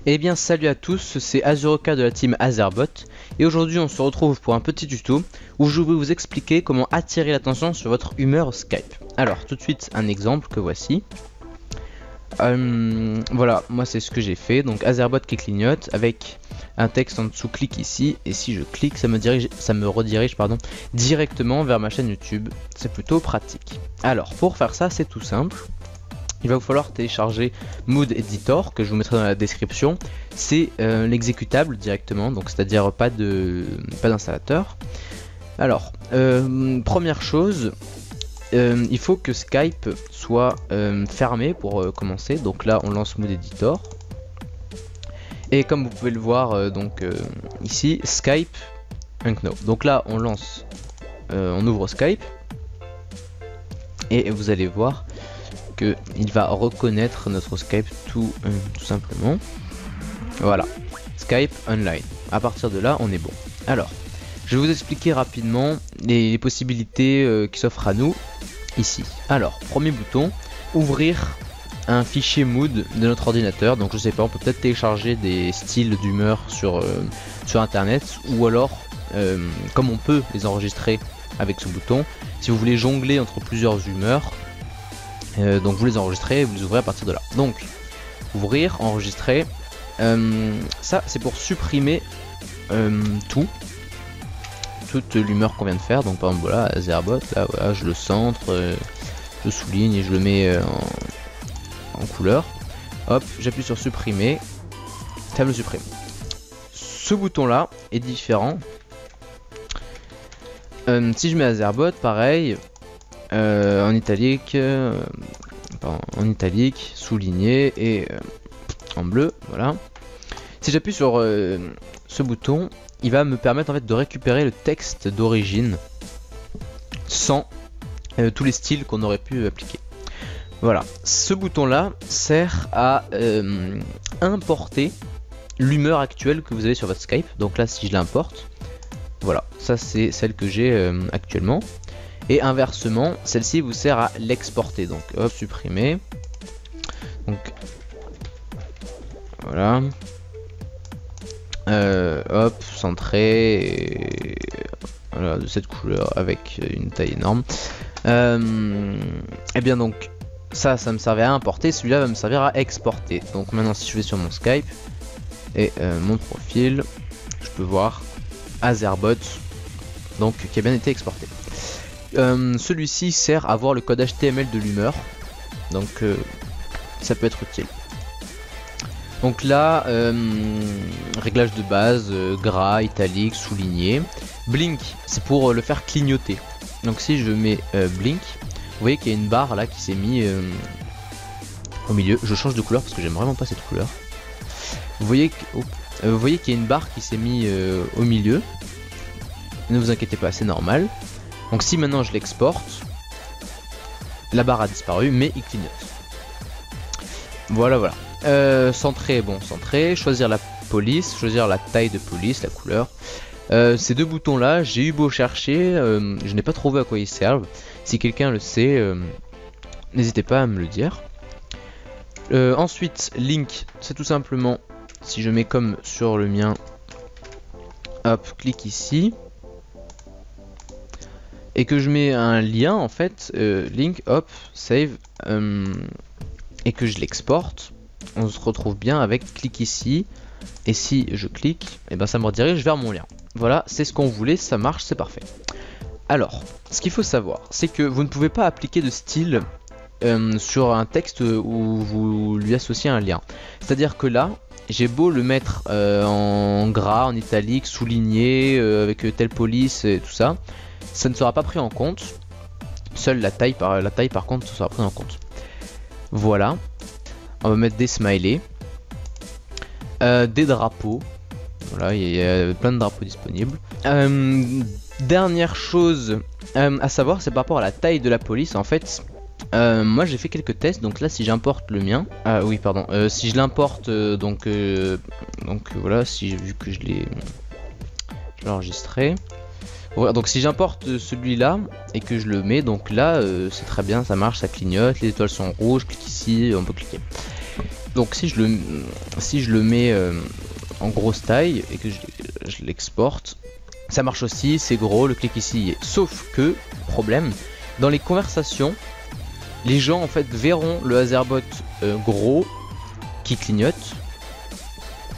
Eh bien salut à tous, c'est Azuroka de la team Azerbot et aujourd'hui on se retrouve pour un petit tuto où je vais vous expliquer comment attirer l'attention sur votre humeur Skype. Alors tout de suite un exemple que voici. Voilà, moi c'est ce que j'ai fait, donc Azerbot qui clignote avec un texte en dessous, clique ici, et si je clique ça me redirige directement vers ma chaîne YouTube. C'est plutôt pratique. Alors pour faire ça c'est tout simple. Il va vous falloir télécharger Mood Editor que je vous mettrai dans la description. C'est l'exécutable directement, donc c'est-à-dire pas d'installateur. Alors, première chose, il faut que Skype soit fermé pour commencer. Donc là, on lance Mood Editor. Et comme vous pouvez le voir, ici, Skype Unknown. Donc là, on lance, on ouvre Skype. Et vous allez voir il va reconnaître notre Skype tout simplement. Voilà, Skype Online. À partir de là, on est bon. Alors, je vais vous expliquer rapidement les possibilités qui s'offrent à nous ici. Alors, premier bouton, ouvrir un fichier mood de notre ordinateur. Donc, je sais pas, on peut peut-être télécharger des styles d'humeur sur internet, ou alors, comme on peut les enregistrer avec ce bouton, si vous voulez jongler entre plusieurs humeurs. Donc vous les enregistrez et vous les ouvrez à partir de là. Donc ouvrir, enregistrer, ça c'est pour supprimer toute l'humeur qu'on vient de faire. Donc par exemple voilà, Azerbot, là voilà, je le centre, je souligne et je le mets en couleur. Hop, j'appuie sur supprimer, ça me le supprime. Ce bouton là est différent. Si je mets Azerbot, pareil. En italique, souligné et en bleu, voilà. Si j'appuie sur ce bouton, il va me permettre en fait de récupérer le texte d'origine sans tous les styles qu'on aurait pu appliquer. Voilà, ce bouton là sert à importer l'humeur actuelle que vous avez sur votre Skype. Donc là, si je l'importe, voilà, ça c'est celle que j'ai actuellement. Et inversement, celle-ci vous sert à l'exporter. Donc hop, supprimer. Donc voilà. Hop, centré. Et voilà, de cette couleur avec une taille énorme. Et bien donc ça me servait à importer. Celui-là va me servir à exporter. Donc maintenant, si je vais sur mon Skype et mon profil, je peux voir Azerbot, donc qui a bien été exporté. Celui-ci sert à voir le code HTML de l'humeur, donc ça peut être utile. Donc là, réglage de base, gras, italique, souligné. Blink, c'est pour le faire clignoter. Donc si je mets blink, vous voyez qu'il y a une barre là qui s'est mise au milieu. Je change de couleur parce que j'aime vraiment pas cette couleur. Vous voyez qu'il y a une barre qui s'est mise au milieu. Ne vous inquiétez pas, c'est normal. Donc si maintenant je l'exporte, la barre a disparu, mais il clignote. Voilà, voilà. Centrer, bon, centrer. Choisir la police, choisir la taille de police, la couleur. Ces deux boutons là, j'ai eu beau chercher, je n'ai pas trouvé à quoi ils servent. Si quelqu'un le sait, n'hésitez pas à me le dire. Ensuite, link, c'est tout simplement, si je mets comme sur le mien, hop, clique ici. Et que je mets un lien en fait, link, hop, save, et que je l'exporte, on se retrouve bien avec clique ici. Et si je clique, et ben ça me redirige vers mon lien. Voilà, c'est ce qu'on voulait, ça marche, c'est parfait. Alors, ce qu'il faut savoir, c'est que vous ne pouvez pas appliquer de style sur un texte où vous lui associez un lien. C'est-à-dire que là, j'ai beau le mettre en gras, en italique, souligné, avec telle police et tout ça. Ça ne sera pas pris en compte. Seule la taille par contre sera prise en compte. Voilà. On va mettre des smileys. Des drapeaux. Voilà, il y a plein de drapeaux disponibles. Dernière chose à savoir, c'est par rapport à la taille de la police. En fait, moi j'ai fait quelques tests. Donc là, si j'importe le mien. Oui, pardon. Si je l'importe, donc voilà, vu que je l'ai enregistré. Ouais, donc si j'importe celui-là et que je le mets, donc là c'est très bien, ça marche, ça clignote, les étoiles sont rouges, clique ici, on peut cliquer. Donc si je le mets en grosse taille et que je l'exporte, ça marche aussi, c'est gros, le clic ici y est. Sauf que, problème, dans les conversations, les gens en fait verront le Azerbot gros qui clignote,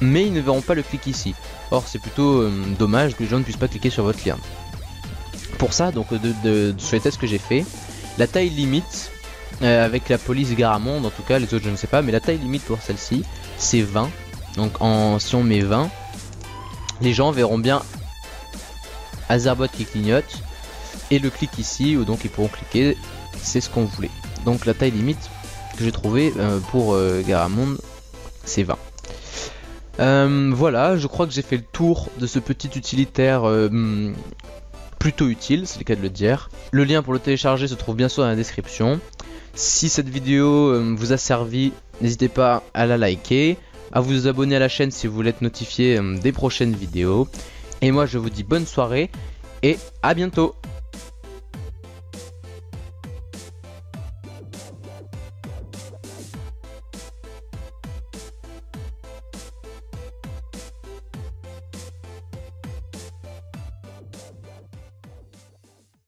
mais ils ne verront pas le clic ici. Or c'est plutôt dommage que les gens ne puissent pas cliquer sur votre lien. Pour ça, donc sur les tests que j'ai fait, la taille limite avec la police Garamond, en tout cas les autres je ne sais pas, mais la taille limite pour celle-ci c'est 20. Donc si on met 20, les gens verront bien Azerbot qui clignote et le clic ici où donc ils pourront cliquer, c'est ce qu'on voulait. Donc la taille limite que j'ai trouvé pour Garamond c'est 20. Voilà, je crois que j'ai fait le tour de ce petit utilitaire plutôt utile, c'est le cas de le dire. Le lien pour le télécharger se trouve bien sûr dans la description. Si cette vidéo vous a servi, n'hésitez pas à la liker, à vous abonner à la chaîne si vous voulez être notifié des prochaines vidéos. Et moi je vous dis bonne soirée et à bientôt.